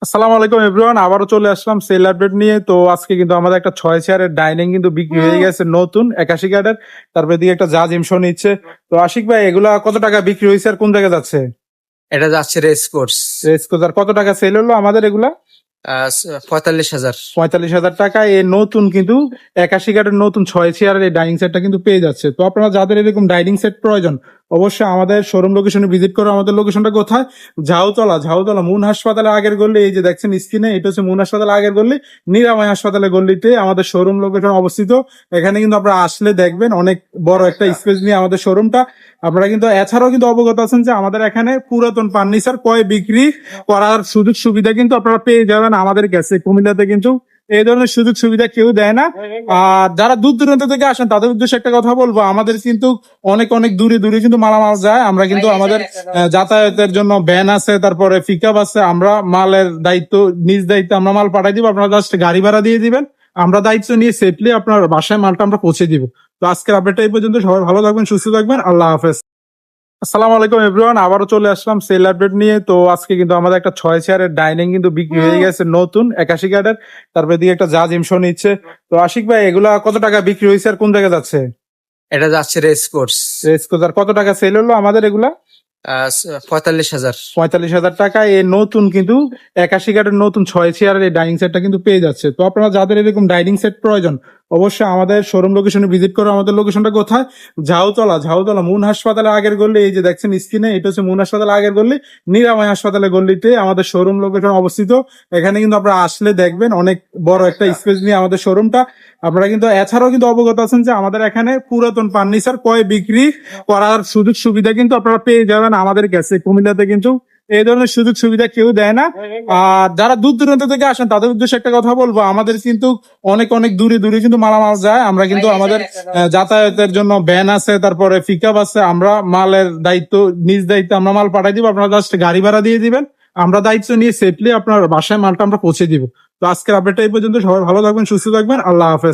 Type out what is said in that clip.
আসসালামু আলাইকুম এভরিওয়ান, আবারও চলে আসলাম সেল আপডেট নিয়ে। তো আজকে কিন্তু আমাদের একটা 6 চেয়ারের ডাইনিং কিন্তু বিক্রি হয়ে গেছে নতুন 81 কার্ডের। তারপরে দিকে একটা জাজ ইমশো নিচ্ছে। তো আশিক ভাই, এগুলা কত টাকা বিক্রি হয়েছে আর কোন জায়গায় যাচ্ছে? এটা যাচ্ছে রেস কোর্স। রেসকোজার কত টাকা সেল হলো আমাদের এগুলা? 45,000। 45,000 টাকা এই নতুন কিন্তু 81 কার্ডের নতুন 6 চেয়ারের এই ডাইনিং সেটটা কিন্তু পেয়ে যাচ্ছে। তো আপনারা যাদের এরকম ডাইনিং সেট প্রয়োজন, অবশ্যই আমাদের শোরুম লোকেশনে ভিজিট করো। আমাদের লোকেশনটা কোথায়? ঝাউতলা মুন হাসপাতালের আগের গল্লি। এই যে দেখছেন স্ক্রিনে, এটা হচ্ছে মুন হাসপাতালের আগের গল্লি, নিরাময় হাসপাতালের গল্লিতে আমাদের শোরুম লোকেশন অবস্থিত। এখানে কিন্তু আপনারা আসলে দেখবেন অনেক বড় একটা স্পেস নিয়ে আমাদের শোরুমটা। আপনারা কিন্তু এছাড়াও কিন্তু অবগত আছেন যে আমাদের এখানে পুরাতন ফার্নিচার ক্রয় বিক্রি করার সুযোগ সুবিধা কিন্তু আপনারা পেয়ে যাবেন আমাদের কাছে। কুমিল্লাতে কিন্তু এই ধরনের সুযোগ সুবিধা কেউ দেয় না। আর যারা দূর দূরান্ত থেকে আসেন তাদের উদ্দেশ্যে একটা কথা বলবো, আমাদের কিন্তু অনেক অনেক দূরে দূরে কিন্তু মালামাল যায়। আমরা কিন্তু আমাদের যাতায়াতের জন্য ভ্যান আছে, তারপরে পিকআপ আছে। আমরা মালের দায়িত্ব, নিজ দায়িত্বে আমরা মাল পাঠাই দিব। আপনারা জাস্ট গাড়ি ভাড়া দিয়ে দিবেন, আমরা দায়িত্ব নিয়ে সেফলি আপনার বাসায় মালটা আমরা পৌঁছে দিব। তো আজকের আপডেটটা এই পর্যন্ত। সবাই ভালো থাকবেন, সুস্থ থাকবেন, আল্লাহ হাফেজ। আসসালামু আলাইকুম এভরিওয়ান, আবারও চলে আসলাম সেল আপডেট নিয়ে। তো আজকে কিন্তু আমাদের একটা 6 চেয়ারের ডাইনিং কিন্তু বিক্রি হয়ে গেছে নতুন 81 কার্ডের। তারপরে দিকে একটা জাজ ইমশো নিচ্ছে। তো আশিক ভাই, এগুলা কত টাকা বিক্রি হয়েছে আর কোন জায়গায় যাচ্ছে? এটা যাচ্ছে রেস কোর্স। রেসকোজার কত টাকা সেল হলো আমাদের এগুলা? 45,000। 45,000 টাকা এই নতুন কিন্তু 81 কার্ডের নতুন 6 চেয়ারের এই ডাইনিং সেটটা কিন্তু পেয়ে যাচ্ছে। তো আপনারা যাদের এরকম ডাইনিং সেট প্রয়োজন, অবশ্যই আমাদের শোরুম লোকেশনে ভিজিট করো। আমাদের লোকেশনটা কোথায়? ঝাউতলা মুন হাসপাতালের আগের গল্লি। এই যে দেখছেন স্ক্রিনে, এটা হচ্ছে মুন হাসপাতালের আগের গল্লি, নিরাময় হাসপাতালের গল্লিতে আমাদের শোরুম লোকেশন অবস্থিত। এখানে কিন্তু আপনারা আসলে দেখবেন অনেক বড় একটা স্পেস নিয়ে আমাদের শোরুমটা। আপনারা কিন্তু এছাড়াও কিন্তু অবগত আছেন যে আমাদের এখানে পুরাতন ফার্নিচার ক্রয় বিক্রি করার সুযোগ সুবিধা কিন্তু আপনারা পেয়ে যাবেন আমাদের কাছে। কুমিল্লাতে কিন্তু এই ধরনের সুযোগ সুবিধা কেউ দেয় না। আর যারা দূর দূরান্ত থেকে আসেন তাদের উদ্দেশ্যে একটা কথা বলবো, আমাদের কিন্তু অনেক অনেক দূরে দূরে কিন্তু মালামাল যায়। আমরা কিন্তু আমাদের যাতায়াতের জন্য ভ্যান আছে, তারপরে পিকআপ আছে। আমরা মালের দায়িত্ব, নিজ দায়িত্বে আমরা মাল পাঠাই দিব। আপনারা জাস্ট গাড়ি ভাড়া দিয়ে দিবেন, আমরা দায়িত্ব নিয়ে সেফলি আপনার বাসায় মালটা আমরা পৌঁছে দিব। তো আজকের আপডেটটা এই পর্যন্ত। সবাই ভালো থাকবেন, সুস্থ থাকবেন, আল্লাহ হাফেজ।